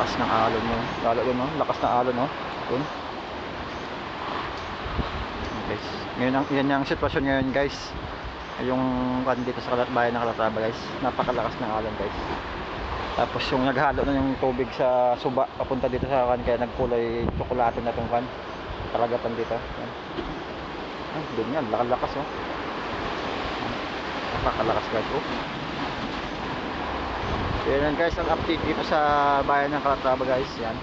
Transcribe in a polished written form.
Lakas ng alon mo. Lalo yun, no? Lakas ng alon, no? Yun. Guys, ngayon yan yung sitwasyon ngayon, guys. Yung kan dito sa bayan ng Calatrava, guys. Napakalakas ng alon, guys. Tapos yung naghalo na yung tubig sa suba papunta dito sa kan, kaya nagkulay tsokolate na tong kan. Kalagatan dito. Yan. Ay, doon yan, lakas, oh. Napakalakas, guys, oh. Yan guys, ang update dito sa bayan ng Calatrava, guys. Yan.